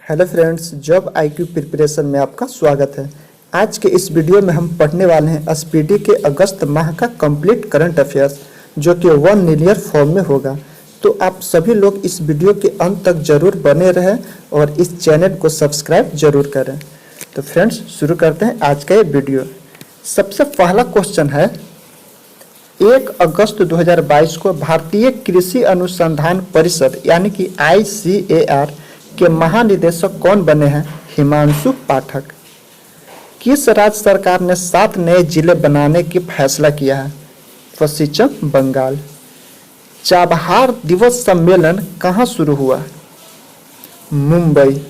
Hello friends, job IQ preparation में आपका स्वागत है। आज के इस वीडियो में हम पढ़ने वाले हैं एसपीडी के अगस्त माह का कंप्लीट करंट अफेयर्स, जो कि 1 लीनियर फॉर्म में होगा। तो आप सभी लोग इस वीडियो के अंत तक जरूर बने रहें और इस चैनल को सब्सक्राइब जरूर करें। तो फ्रेंड्स, शुरू करते हैं आज का ये वीडियो। सबसे पहला क्वेश्चन है, 1 अगस्त 2022 को भारतीय कृषि अनुसंधान परिषद यानी कि ICAR के महानिदेशक कौन बने हैं? हिमांशु पाठक। किस राज्य सरकार ने 7 नए जिले बनाने की फैसला किया है? पश्चिम बंगाल। चाबहार दिवस सम्मेलन कहाँ शुरू हुआ? मुंबई।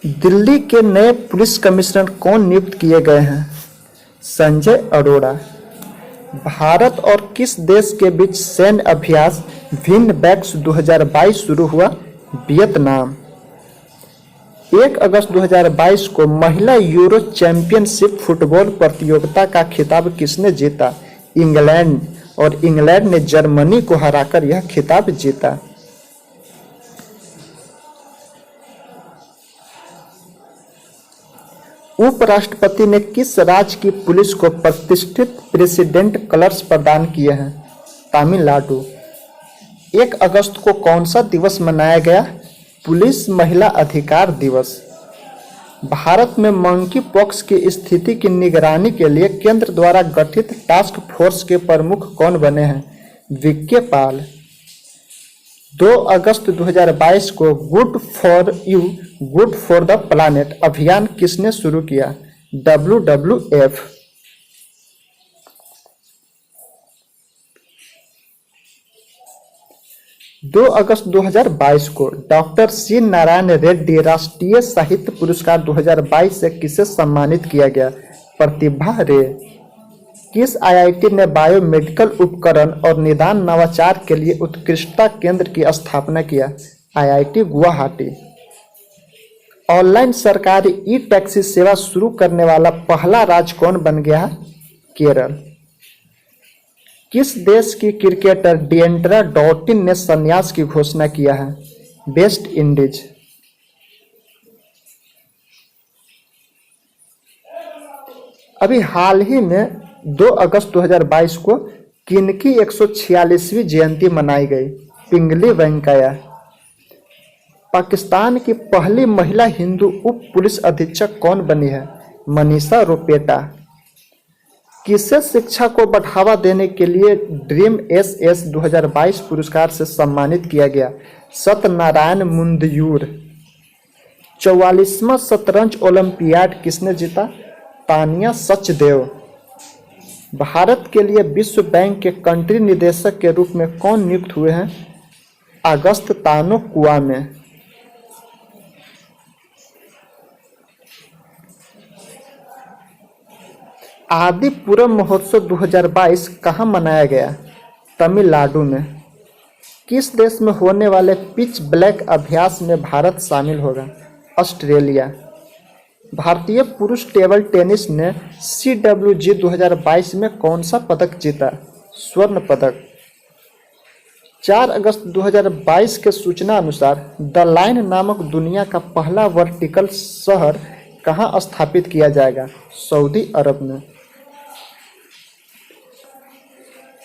दिल्ली के नए पुलिस कमिश्नर कौन नियुक्त किए गए हैं? संजय अरोड़ा। भारत और किस देश के बीच सैन्य अभ्यास विनबैक्स 2022 शुरू हुआ? वियतनाम। 1 अगस्त 2022 को महिला यूरो चैंपियनशिप फुटबॉल प्रतियोगिता का खिताब किसने जीता? इंग्लैंड। और इंग्लैंड ने जर्मनी को हराकर यह खिताब जीता। उपराष्ट्रपति ने किस राज्य की पुलिस को प्रतिष्ठित प्रेसिडेंट कलर्स प्रदान किए हैं? तमिलनाडु। 1 अगस्त को कौन सा दिवस मनाया गया? पुलिस महिला अधिकार दिवस। भारत में मंकी पॉक्स की स्थिति की निगरानी के लिए केंद्र द्वारा गठित टास्क फोर्स के प्रमुख कौन बने हैं? VK Paul. 2 अगस्त 2022 को good for you good for the planet अभियान किसने शुरू किया? WWF। दो अगस्त 2022 को डॉक्टर सी नारायण रेड्डी राष्ट्रीय साहित्य पुरस्कार 2022 से किसे सम्मानित किया गया? प्रतिभा रे। किस IIT ने बायोमेडिकल उपकरण और निदान नवाचार के लिए उत्कृष्टता केंद्र की स्थापना किया? IIT गुवाहाटी। ऑनलाइन सरकारी ई-टैक्सी सेवा शुरू करने वाला पहला राज्य कौन बन गया है? केरल। किस देश की क्रिकेटर डिएंड्रा डॉटिन ने संन्यास की घोषणा किया है? West Indies. अभी हाल ही में 2 अगस्त 2022 को किनकी 146वीं जयंती मनाई गई? पिंगली वेंकैया। पाकिस्तान की पहली महिला हिंदू उप पुलिस अधीक्षक कौन बनी है? मनीषा रोपेटा। किसे शिक्षा को बढ़ावा देने के लिए ड्रीम SS 2022 पुरस्कार से सम्मानित किया गया? सत्यनारायण मुंदयूर। 44वां शतरंज ओलंपियाड किसने जीता? तानिया सचदेव। भारत के लिए विश्व बैंक के कंट्री निदेशक के रूप में कौन नियुक्त हुए हैं? अगस्त तानो कुआमे। आदिपुरम महोत्सव 2022 कहाँ मनाया गया? तमिलनाडु में। किस देश में होने वाले पिच ब्लैक अभ्यास में भारत शामिल होगा? ऑस्ट्रेलिया। भारतीय पुरुष टेबल टेनिस ने CWG 2022 में कौन सा पदक जीता? स्वर्ण पदक। 4 अगस्त 2022 के सूचना अनुसार द लाइन नामक दुनिया का पहला वर्टिकल शहर कहाँ स्थापित किया जाएगा? सऊदी अरब में।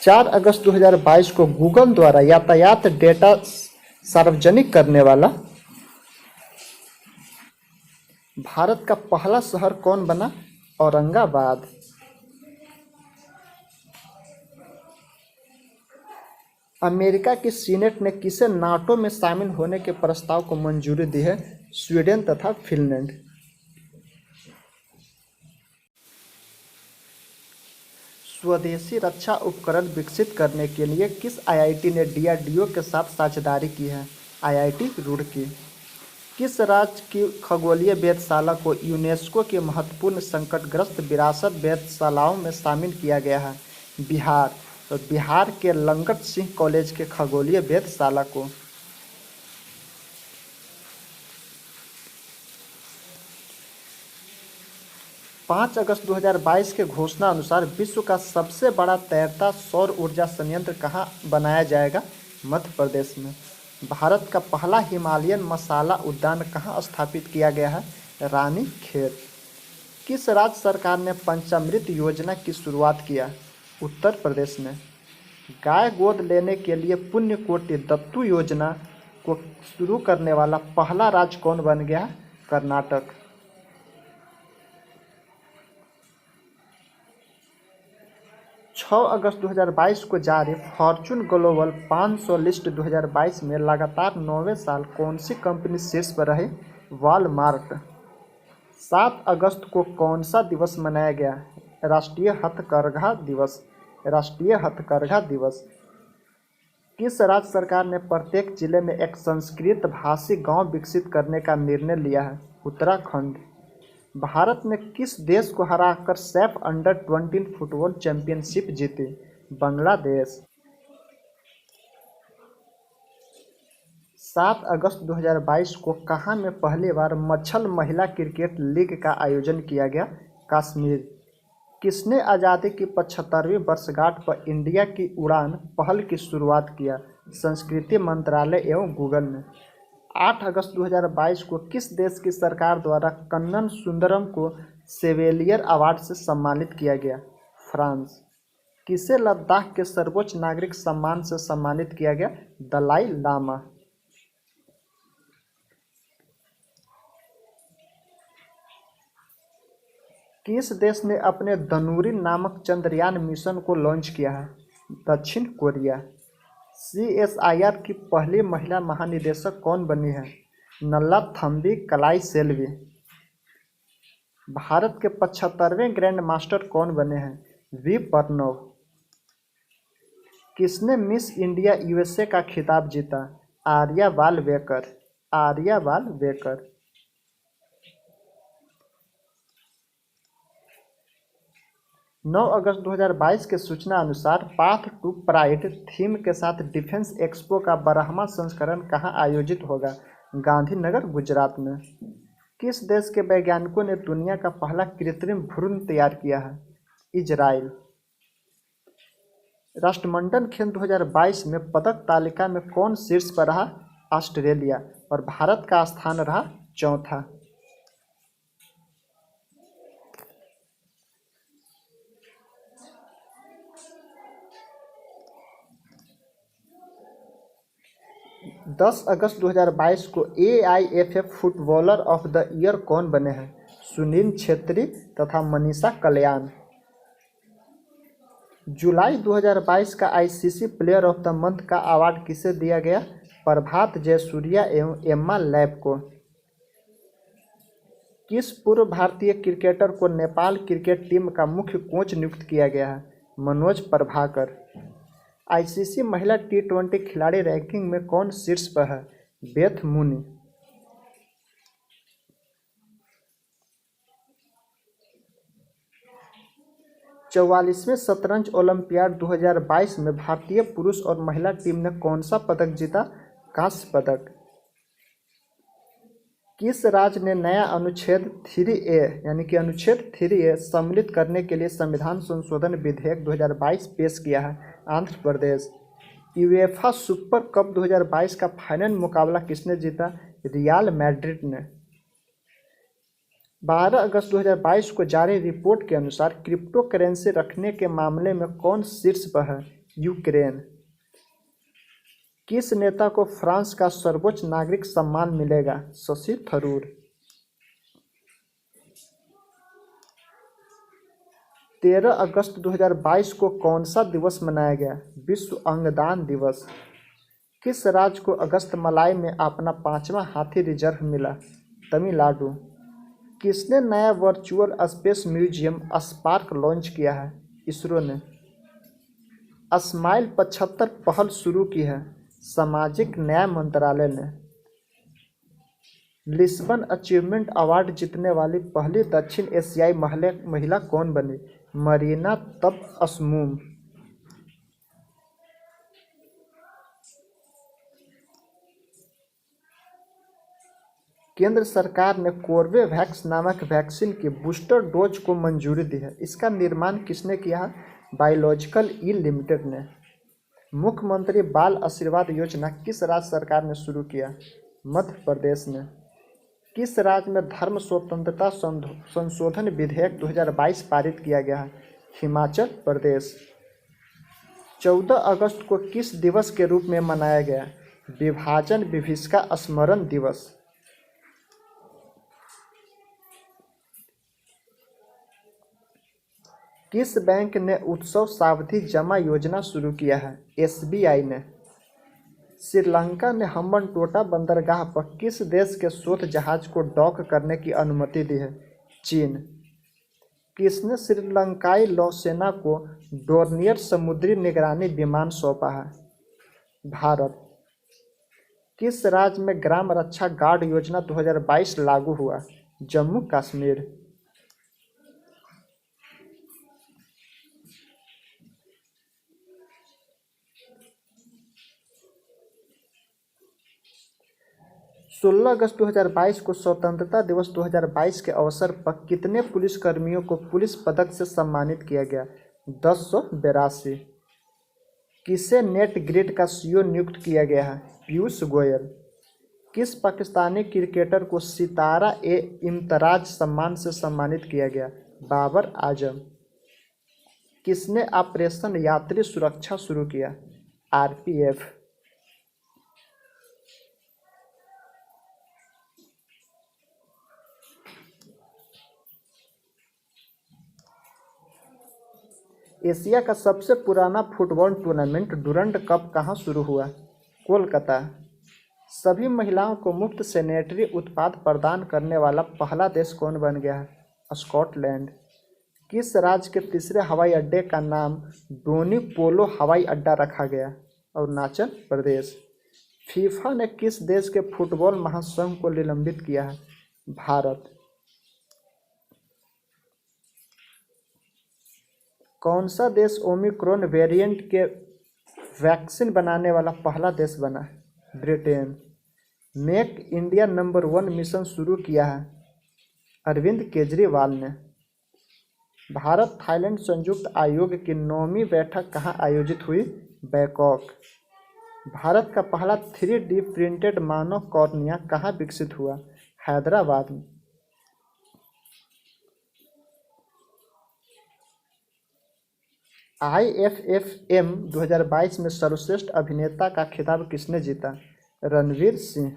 4 अगस्त 2022 को गूगल द्वारा यातायात डेटा सार्वजनिक करने वाला भारत का पहला शहर कौन बना? औरंगाबाद। अमेरिका की सीनेट ने किसे नाटो में शामिल होने के प्रस्ताव को मंजूरी दी है? स्वीडन तथा फिनलैंड। स्वदेशी रक्षा उपकरण विकसित करने के लिए किस IIT ने DRDO के साथ साझेदारी की है? IIT रुड़की। किस राज्य की खगोलीय वेधशाला को यूनेस्को की महत्वपूर्ण संकटग्रस्त विरासत वेधशालाओं में शामिल किया गया है? बिहार। तो बिहार के लंगट सिंह कॉलेज के खगोलीय वेधशाला को। पाँच अगस्त 2022 के घोषणा अनुसार विश्व का सबसे बड़ा तैरता सौर ऊर्जा संयंत्र कहाँ बनाया जाएगा? मध्य प्रदेश में। भारत का पहला हिमालयन मसाला उद्यान कहाँ स्थापित किया गया है? रानीखेत। किस राज्य सरकार ने पंचामृत योजना की शुरुआत किया? उत्तर प्रदेश में। गाय गोद लेने के लिए पुण्य कोटि दत्तू योजना को शुरू करने वाला पहला राज्य कौन बन गया? कर्नाटक। 6 अगस्त 2022 को जारी फॉर्च्यून ग्लोबल 500 लिस्ट 2022 में लगातार 9वें साल कौन सी कंपनी शीर्ष पर रही? वॉलमार्ट। 7 अगस्त को कौन सा दिवस मनाया गया? राष्ट्रीय हथकरघा दिवस। राष्ट्रीय हथकरघा दिवस। किस राज्य सरकार ने प्रत्येक जिले में एक संस्कृत भाषी गांव विकसित करने का निर्णय लिया है? उत्तराखंड। भारत ने किस देश को हराकर सैफ अंडर-20 फुटबॉल चैंपियनशिप जीती? बांग्लादेश। 7 अगस्त 2022 को कहां में पहली बार मच्छल महिला क्रिकेट लीग का आयोजन किया गया? कश्मीर। किसने आज़ादी की 75वीं वर्षगांठ पर इंडिया की उड़ान पहल की शुरुआत किया? संस्कृति मंत्रालय एवं गूगल ने। 8 अगस्त 2022 को किस देश की सरकार द्वारा कन्नन सुंदरम को सेवेलियर अवार्ड से सम्मानित किया गया? फ्रांस। किसे लद्दाख के सर्वोच्च नागरिक सम्मान से सम्मानित किया गया? दलाई लामा। किस देश ने अपने धनुरी नामक चंद्रयान मिशन को लॉन्च किया है? दक्षिण कोरिया। CSIR की पहली महिला महानिदेशक कौन बनी है? नल्लाथम्बी कलाई सेल्वी। भारत के 75वें ग्रैंड मास्टर कौन बने हैं? वी प्रणव। किसने मिस इंडिया USA का खिताब जीता? आर्या वालवेकर। आर्या वालवेकर। 9 अगस्त 2022 के सूचना अनुसार पाथ टू प्राइड थीम के साथ डिफेंस एक्सपो का 12वां संस्करण कहां आयोजित होगा? गांधीनगर, गुजरात में। किस देश के वैज्ञानिकों ने दुनिया का पहला कृत्रिम भ्रूण तैयार किया है? इजराइल। राष्ट्रमंडल खेल 2022 में पदक तालिका में कौन शीर्ष पर रहा? ऑस्ट्रेलिया। और भारत का स्थान रहा चौथा। दस अगस्त 2022 को AIFF footballer of the year कौन बने हैं? सुनील छेत्री तथा मनीषा कल्याण। जुलाई 2022 का ICC player of the month का अवार्ड किसे दिया गया? प्रभात जयसूर्या एवं एम्मा लैब को। किस पूर्व भारतीय क्रिकेटर को नेपाल क्रिकेट टीम का मुख्य कोच नियुक्त किया गया है? मनोज प्रभाकर। ICC महिला T20 खिलाड़ी रैंकिंग में कौन शीर्ष पर है? Beth Mooney. चौवालीसवें शतरंज ओलंपियाड 2022 में भारतीय पुरुष और महिला टीम ने कौन सा पदक जीता? कांस्य पदक। किस राज्य ने नया अनुच्छेद 3A यानी कि अनुच्छेद 3A सम्मिलित करने के लिए संविधान संशोधन विधेयक 2022 पेश किया है? Andhra Pradesh. UEFA super cup 2022 का फाइनल मुकाबला किसने जीता? रियल मैड्रिड ने। 12 अगस्त 2022 को जारी रिपोर्ट के अनुसार क्रिप्टो करेंसी रखने के मामले में कौन शीर्ष पर है? यूक्रेन। किस नेता को फ्रांस का सर्वोच्च नागरिक सम्मान मिलेगा? शशि थरूर। 13 अगस्त 2022 को कौन सा दिवस मनाया गया? विश्व अंगदान दिवस। किस राज्य को अगस्त मलाई में अपना 5वां हाथी रिजर्व मिला? तमिलनाडु। किसने नया virtual space museum spark launch किया है? इसरो ने। स्माइल 75 पहल शुरू की है? सामाजिक न्याय मंत्रालय ने। लिस्बन अचीवमेंट अवार्ड जीतने वाली पहली दक्षिण एशियाई महिला कौन बनी? मरीना तबस्सुम। केंद्र सरकार ने कोर्बेवैक्स नामक वैक्सीन की बूस्टर डोज को मंजूरी दी है। इसका निर्माण किसने किया है? बायोलॉजिकल ई लिमिटेड ने। मुख्यमंत्री बाल आशीर्वाद योजना किस राज्य सरकार ने शुरू किया? मध्य प्रदेश ने। किस राज्य में धर्म स्वतंत्रता संशोधन विधेयक 2022 पारित किया गया है? हिमाचल प्रदेश। 14 अगस्त को किस दिवस के रूप में मनाया गया? विभाजन विभीषिका स्मरण दिवस। किस बैंक ने उत्सव सावधि जमा योजना शुरू किया है? SBI ने। श्रीलंका ने हम्बनटोटा बंदरगाह पर किस देश के शोध जहाज को डॉक करने की अनुमति दी है? चीन। किसने श्रीलंकाई नौसेना को डोर्नियर समुद्री निगरानी विमान सौंपा है? भारत। किस राज्य में ग्राम रक्षा गार्ड योजना 2022 लागू हुआ? जम्मू कश्मीर। सोलह अगस्त 2022 को स्वतंत्रता दिवस 2022 के अवसर पर कितने पुलिसकर्मियों को पुलिस पदक से सम्मानित किया गया? 1082। किसे नेट ग्रिड का CEO नियुक्त किया गया है? पीयूष गोयल। किस पाकिस्तानी क्रिकेटर को सितारा-ए-इम्तियाज सम्मान से सम्मानित किया गया? बाबर आजम। किसने ऑपरेशन यात्री सुरक्षा शुरू किया? RPF। एशिया का सबसे पुराना फुटबॉल टूर्नामेंट डुरंड कप कहाँ शुरू हुआ? कोलकाता। सभी महिलाओं को मुफ्त सैनिटरी उत्पाद प्रदान करने वाला पहला देश कौन बन गया है? स्कॉटलैंड। किस राज्य के तीसरे हवाई अड्डे का नाम डोनी पोलो हवाई अड्डा रखा गया? अरुणाचल प्रदेश। फीफा ने किस देश के फुटबॉल महासंघ को निलंबित किया है? भारत। कौन सा देश ओमिक्रॉन वेरिएंट के वैक्सीन बनाने वाला पहला देश बना? Britain. Make India number 1 mission शुरू किया है अरविंद केजरीवाल ने। भारत थाईलैंड संयुक्त आयोग की 9वीं बैठक कहाँ आयोजित हुई? बैंकॉक। भारत का पहला 3D प्रिंटेड मानव कॉर्निया कहाँ विकसित हुआ? हैदराबाद में। IFFM 2022 में सर्वश्रेष्ठ अभिनेता का खिताब किसने जीता? रणवीर सिंह।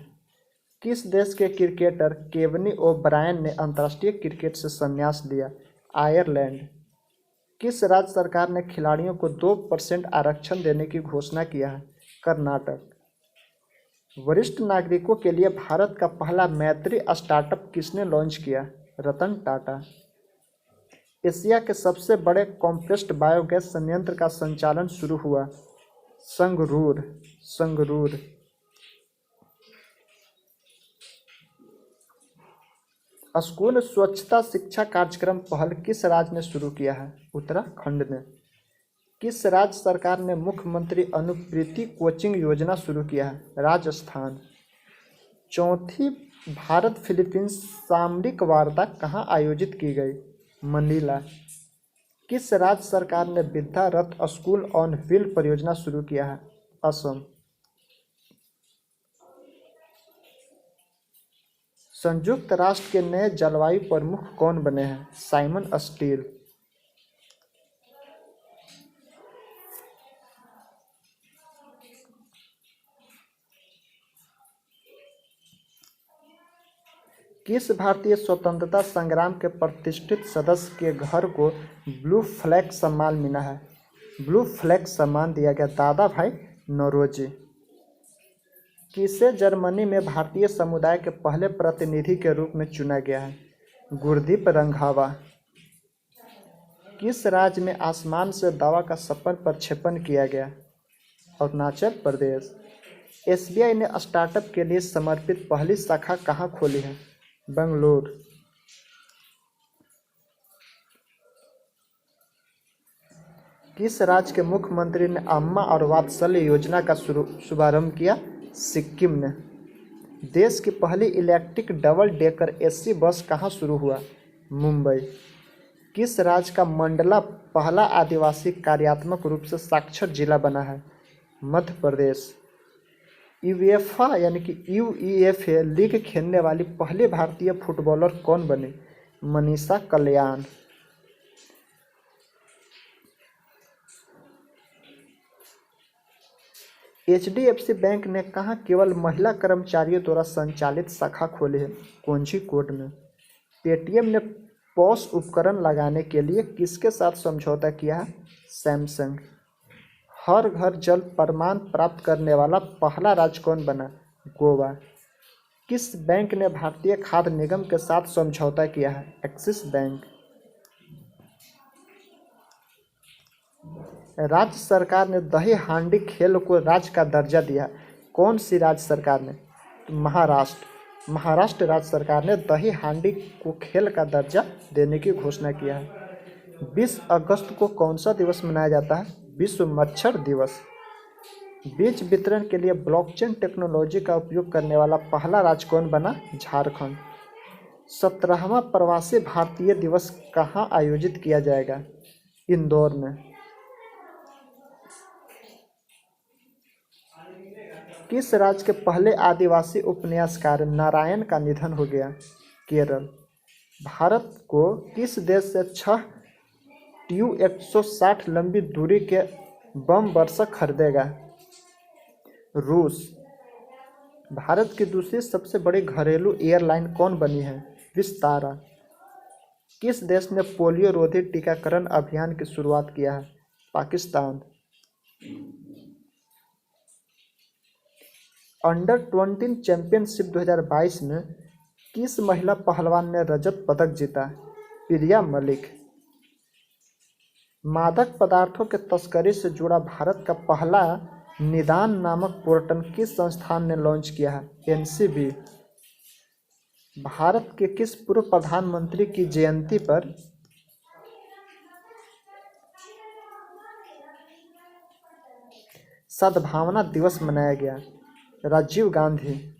किस देश के क्रिकेटर केवनी ओब्रायन ने अंतर्राष्ट्रीय क्रिकेट से संन्यास लिया? आयरलैंड। किस राज्य सरकार ने खिलाड़ियों को 2% आरक्षण देने की घोषणा किया है? कर्नाटक। वरिष्ठ नागरिकों के लिए भारत का पहला मैत्री स्टार्टअप किसने लॉन्च किया? रतन टाटा। एशिया के सबसे बड़े कॉम्प्रेस्ड बायोगैस संयंत्र का संचालन शुरू हुआ? संगरूर। स्कूल स्वच्छता शिक्षा कार्यक्रम पहल किस राज्य ने शुरू किया है? उत्तराखंड ने। किस राज्य सरकार ने मुख्यमंत्री अनुप्रीति कोचिंग योजना शुरू किया है? राजस्थान। चौथी भारत फिलीपींस सामरिक वार्ता कहाँ आयोजित की गई? मनीला। किस राज्य सरकार ने विद्या रथ स्कूल ऑन व्हील परियोजना शुरू किया है? असम। संयुक्त राष्ट्र के नए जलवायु प्रमुख कौन बने हैं? Simon Stiell. किस भारतीय स्वतंत्रता संग्राम के प्रतिष्ठित सदस्य के घर को ब्लू फ्लैग सम्मान मिला है? ब्लू फ्लैग सम्मान दिया गया दादा भाई नौरोजी। किसे जर्मनी में भारतीय समुदाय के पहले प्रतिनिधि के रूप में चुना गया है? गुरदीप रंधावा। किस राज्य में आसमान से दवा का सफल प्रक्षेपण किया गया? अरुणाचल प्रदेश। SBI ने स्टार्टअप के लिए समर्पित पहली शाखा कहाँ खोली है? बेंगलुरु। किस राज्य के मुख्यमंत्री ने अम्मा और वात्सल्य योजना का शुभारंभ किया? सिक्किम ने। देश की पहली इलेक्ट्रिक डबल डेकर AC बस कहाँ शुरू हुआ? मुंबई। किस राज्य का मंडला पहला आदिवासी कार्यात्मक रूप से साक्षर जिला बना है? मध्य प्रदेश। यूएफा यानी कि यूईएफए लीग खेलने वाली पहली भारतीय फुटबॉलर कौन बने? मनीषा कल्याण। एचडीएफसी बैंक ने कहाँ केवल महिला कर्मचारियों द्वारा संचालित शाखा खोली है? कोझिकोड में। पेटीएम ने पॉस उपकरण लगाने के लिए किसके साथ समझौता किया है? सैमसंग। हर घर जल प्रमाण प्राप्त करने वाला पहला राज्य कौन बना? गोवा। किस बैंक ने भारतीय खाद्य निगम के साथ समझौता किया है? Axis bank. राज्य सरकार ने दही हांडी खेल को राज्य का दर्जा दिया। कौन सी राज्य सरकार ने? महाराष्ट्र। महाराष्ट्र राज्य सरकार ने दही हांडी को खेल का दर्जा देने की घोषणा किया है। 20 अगस्त को कौन सा दिवस मनाया जाता है? विश्व मच्छर दिवस। बीज वितरण के लिए ब्लॉकचेन टेक्नोलॉजी का उपयोग करने वाला पहला राज्य कौन बना? झारखंड। 17वां प्रवासी भारतीय दिवस कहाँ आयोजित किया जाएगा? इंदौर में। किस राज्य के पहले आदिवासी उपन्यासकार नारायण का निधन हो गया? केरल। भारत को किस देश से 6 Tu-160 लंबी दूरी के बम वर्षक खरीदेगा? रूस। भारत की दूसरी सबसे बड़ी घरेलू एयरलाइन कौन बनी है? विस्तारा। किस देश ने पोलियो रोधी टीकाकरण अभियान की शुरुआत किया है? पाकिस्तान। अंडर 20 चैंपियनशिप 2022 में किस महिला पहलवान ने रजत पदक जीता? प्रिया मलिक। मादक पदार्थों के तस्करी से जुड़ा भारत का पहला निदान नामक पोर्टल किस संस्थान ने लॉन्च किया है? एनसीबी। भारत के किस पूर्व प्रधानमंत्री की जयंती पर सद्भावना दिवस मनाया गया? राजीव गांधी।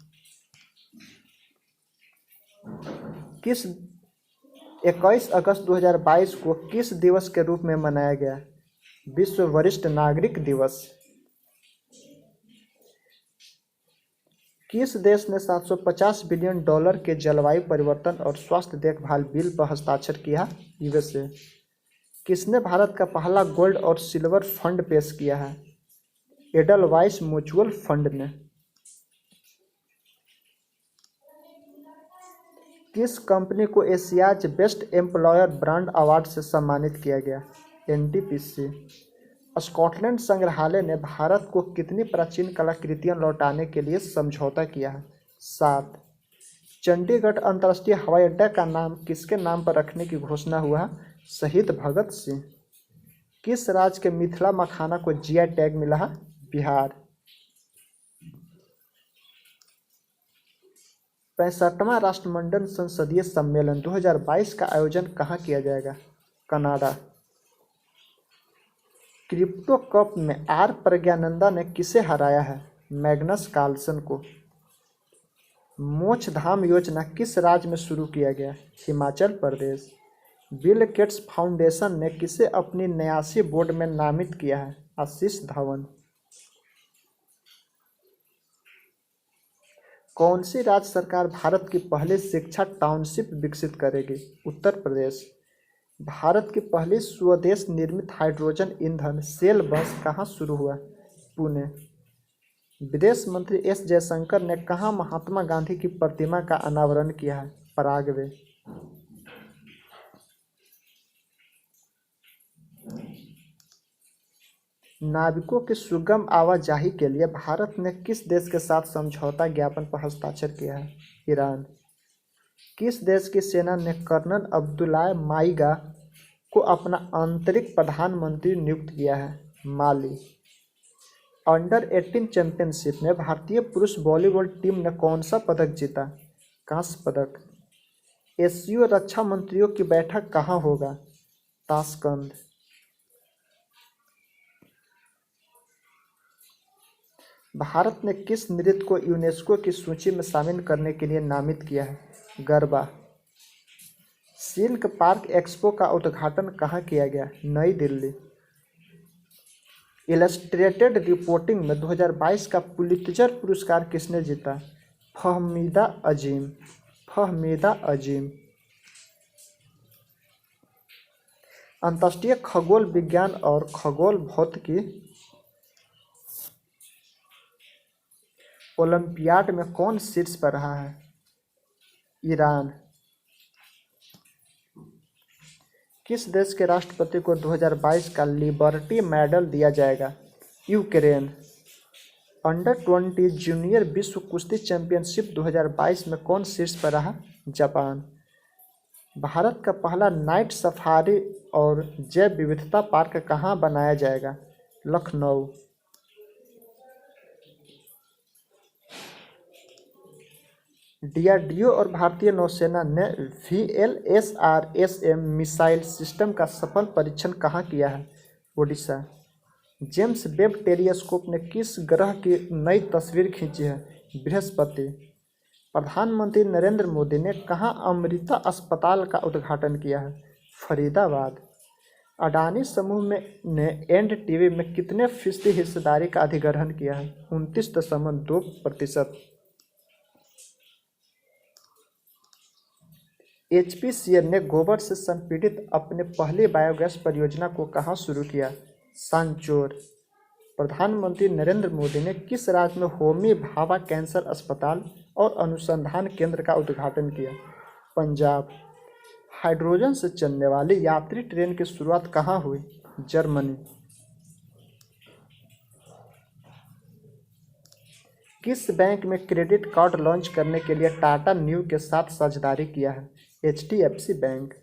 किस 21 अगस्त 2022 को किस दिवस के रूप में मनाया गया? विश्व वरिष्ठ नागरिक दिवस। किस देश ने $750 बिलियन के जलवायु परिवर्तन और स्वास्थ्य देखभाल बिल पर हस्ताक्षर किया? यूएसए। किसने भारत का पहला गोल्ड और सिल्वर फंड पेश किया है? एडलवाइस म्यूचुअल फंड ने। किस कंपनी को Asia's best employer brand award से सम्मानित किया गया? एनटीपीसी। स्कॉटलैंड संग्रहालय ने भारत को कितनी प्राचीन कलाकृतियां लौटाने के लिए समझौता किया है? 7। चंडीगढ़ अंतर्राष्ट्रीय हवाई अड्डा का नाम किसके नाम पर रखने की घोषणा हुआ? शहीद भगत सिंह। किस राज्य के मिथिला मखाना को जीआई टैग मिला है? बिहार। 65वां राष्ट्रमंडल संसदीय सम्मेलन 2022 का आयोजन कहाँ किया जाएगा? कनाडा। क्रिप्टो कप में आर प्रज्ञानंदा ने किसे हराया है? मैग्नस कार्लसन को। मोक्ष धाम योजना किस राज्य में शुरू किया गया? Himachal Pradesh. Bill Gates foundation ने किसे अपनी 89 बोर्ड में नामित किया है? आशीष धवन। कौन सी राज्य सरकार भारत की पहली शिक्षा टाउनशिप विकसित करेगी? उत्तर प्रदेश। भारत की पहली स्वदेश निर्मित हाइड्रोजन ईंधन सेल बस कहाँ शुरू हुआ? पुणे। विदेश मंत्री एस जयशंकर ने कहाँ महात्मा गांधी की प्रतिमा का अनावरण किया है? पराग्वे। नाविकों की सुगम आवाजाही के लिए भारत ने किस देश के साथ समझौता ज्ञापन पर हस्ताक्षर किया है? ईरान। किस देश की सेना ने कर्नल अब्दुल्ला माइगा को अपना आंतरिक प्रधानमंत्री नियुक्त किया है? माली। अंडर 18 चैंपियनशिप में भारतीय पुरुष वॉलीबॉल टीम ने कौन सा पदक जीता? कांस्य पदक। एससीओ रक्षा मंत्रियों की बैठक कहाँ होगा? ताशकंद। भारत ने किस नृत्य को यूनेस्को की सूची में शामिल करने के लिए नामित किया है? गरबा। सिल्क पार्क एक्सपो का उद्घाटन कहाँ किया गया? नई दिल्ली। इलस्ट्रेटेड रिपोर्टिंग में 2022 का पुलित्जर पुरस्कार किसने जीता? फहमीदा अजीम। फहमीदा अजीम। अंतर्राष्ट्रीय खगोल विज्ञान और खगोल भौतिकी ओलंपियाड में कौन शीर्ष पर रहा है? ईरान। किस देश के राष्ट्रपति को 2022 का लिबर्टी मेडल दिया जाएगा? यूक्रेन। अंडर-20 जूनियर विश्व कुश्ती चैंपियनशिप 2022 में कौन शीर्ष पर रहा? जापान। भारत का पहला नाइट सफारी और जैव विविधता पार्क कहाँ बनाया जाएगा? लखनऊ। डीआरडीओ और भारतीय नौसेना ने VLSRSM मिसाइल सिस्टम का सफल परीक्षण कहाँ किया है? ओडिशा। जेम्स वेब टेलीस्कोप ने किस ग्रह की नई तस्वीर खींची है? बृहस्पति। प्रधानमंत्री नरेंद्र मोदी ने कहाँ अमृता अस्पताल का उद्घाटन किया है? फरीदाबाद। अडानी समूह ने एनडीटीवी में कितने फीसदी हिस्सेदारी का अधिग्रहण किया है? 29.2%। HPCL ने गोबर से संपीड़ित अपने पहली बायोगैस परियोजना को कहाँ शुरू किया? सांचौर। प्रधानमंत्री नरेंद्र मोदी ने किस राज्य में होमी भाभा कैंसर अस्पताल और अनुसंधान केंद्र का उद्घाटन किया? पंजाब। हाइड्रोजन से चलने वाली यात्री ट्रेन की शुरुआत कहाँ हुई? जर्मनी। किस बैंक में क्रेडिट कार्ड लॉन्च करने के लिए टाटा न्यू के साथ साझेदारी किया है? HDFC bank.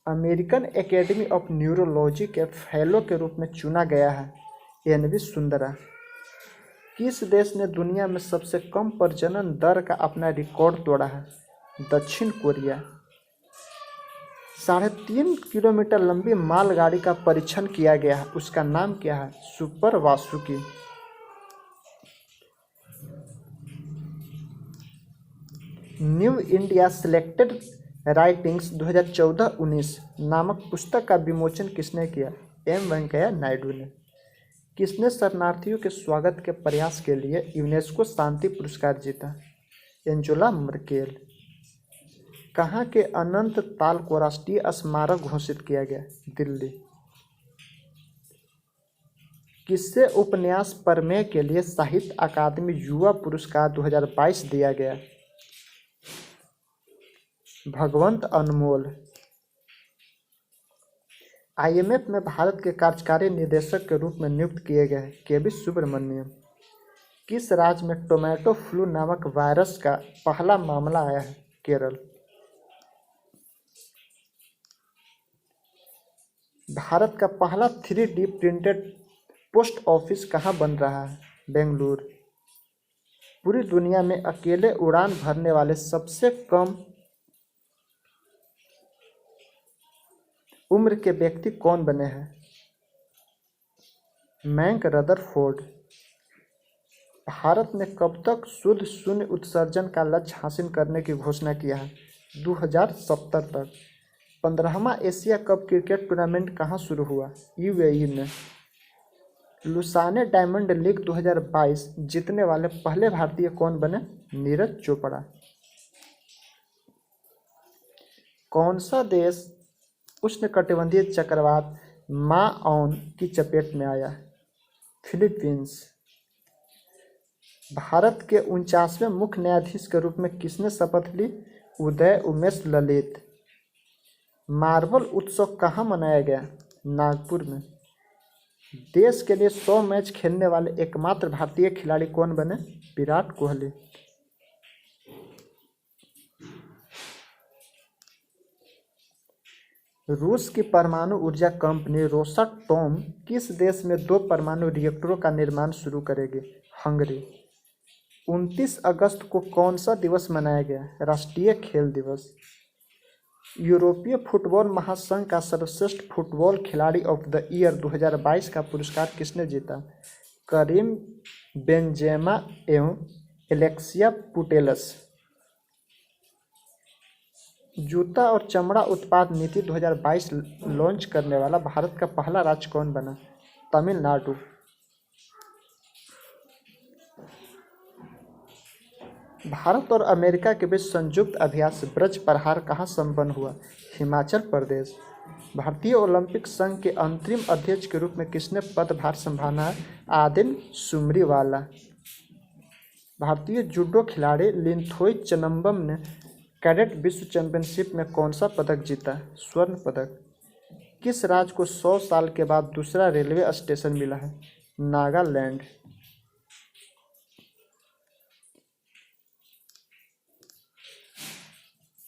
American academy of neurology के फेलो के रूप में चुना गया है NV सुंदरा। किस देश ने दुनिया में सबसे कम प्रजनन दर का अपना रिकॉर्ड तोड़ा है? दक्षिण कोरिया। 3.5 किलोमीटर लंबी मालगाड़ी का परीक्षण किया गया है, उसका नाम क्या है? Super Vasuki. New India selected writings 2014-19 नामक पुस्तक का विमोचन किसने किया? M वेंकैया नायडू ने। किसने शरणार्थियों के स्वागत के प्रयास के लिए यूनेस्को शांति पुरस्कार जीता? Angela Merkel. कहाँ के अनंत ताल को राष्ट्रीय स्मारक घोषित किया गया? दिल्ली। किससे उपन्यास प्रमेय के लिए साहित्य अकादमी युवा पुरस्कार 2022 दिया गया? भगवंत अनमोल। IMF में भारत के कार्यकारी निदेशक के रूप में नियुक्त किए गए KV सुब्रमण्यम। किस राज्य में टोमेटो फ्लू नामक वायरस का पहला मामला आया है? केरल। भारत का पहला 3D प्रिंटेड पोस्ट ऑफिस कहाँ बन रहा है? बेंगलुरु। पूरी दुनिया में अकेले उड़ान भरने वाले सबसे कम उम्र के व्यक्ति कौन बने हैं? Mac Rutherford. भारत ने कब तक शुद्ध शून्य उत्सर्जन का लक्ष्य हासिल करने की घोषणा किया है? 2070 तक। 15वां एशिया कप क्रिकेट टूर्नामेंट कहाँ शुरू हुआ? UAE में। लुसाने डायमंड लीग 2022 जीतने वाले पहले भारतीय कौन बने? नीरज चोपड़ा। कौन सा देश उष्णकटिबंधीय चक्रवात माओन की चपेट में आया? फिलीपींस। भारत के 49वें मुख्य न्यायाधीश के रूप में किसने शपथ ली? उदय उमेश ललित। मार्बल उत्सव कहाँ मनाया गया? नागपुर में। देश के लिए 100 मैच खेलने वाले एकमात्र भारतीय खिलाड़ी कौन बने? विराट कोहली। रूस की परमाणु ऊर्जा कंपनी रोसाटोम किस देश में 2 परमाणु रिएक्टरों का निर्माण शुरू करेगी? हंगरी। 29 अगस्त को कौन सा दिवस मनाया गया? राष्ट्रीय खेल दिवस। यूरोपीय फुटबॉल महासंघ का सर्वश्रेष्ठ फुटबॉल खिलाड़ी ऑफ द ईयर 2022 का पुरस्कार किसने जीता? करीम बेंजेमा एवं एलेक्सिया पुटेलस। जूता और चमड़ा उत्पाद नीति 2022 लॉन्च करने वाला भारत का पहला राज्य कौन बना? तमिलनाडु। भारत और अमेरिका के बीच संयुक्त अभ्यास ब्रज प्रहार कहाँ संपन्न हुआ? हिमाचल प्रदेश। भारतीय ओलंपिक संघ के अंतरिम अध्यक्ष के रूप में किसने पदभार संभाला है? आदिल सुमरीवाला। भारतीय जूडो खिलाड़ी लिंथोई चनम्बम ने कैडेट विश्व चैंपियनशिप में कौन सा पदक जीता? स्वर्ण पदक। किस राज्य को 100 साल के बाद दूसरा रेलवे स्टेशन मिला है? नागालैंड।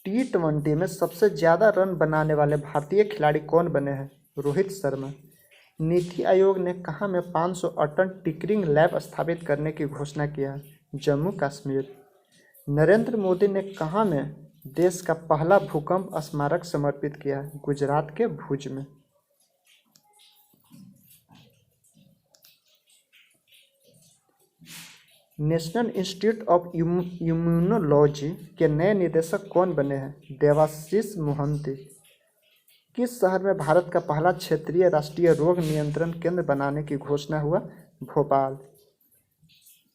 T20 में सबसे ज्यादा रन बनाने वाले भारतीय खिलाड़ी कौन बने हैं? रोहित शर्मा। नीति आयोग ने कहाँ में 500 टन टिंकरिंग लैब स्थापित करने की घोषणा किया? जम्मू कश्मीर। नरेंद्र मोदी ने कहाँ में देश का पहला भूकंप स्मारक समर्पित किया? गुजरात के भुज में। नेशनल इंस्टीट्यूट ऑफ इम्यूनोलॉजी के नए निदेशक कौन बने हैं? देवाशीष मोहंती। किस शहर में भारत का पहला क्षेत्रीय राष्ट्रीय रोग नियंत्रण केंद्र बनाने की घोषणा हुआ? भोपाल।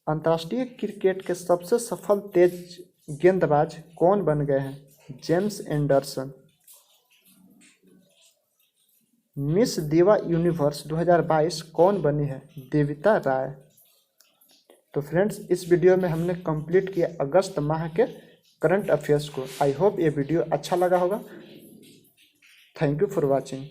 अंतर्राष्ट्रीय क्रिकेट के सबसे सफल तेज गेंदबाज कौन बन गए हैं? James Anderson. मिस दिवा यूनिवर्स 2022 कौन बनी है? देविता राय। तो फ्रेंड्स, इस वीडियो में हमने कंप्लीट किया अगस्त माह के करंट अफेयर्स को। आई होप ये वीडियो अच्छा लगा होगा। Thank you for watching.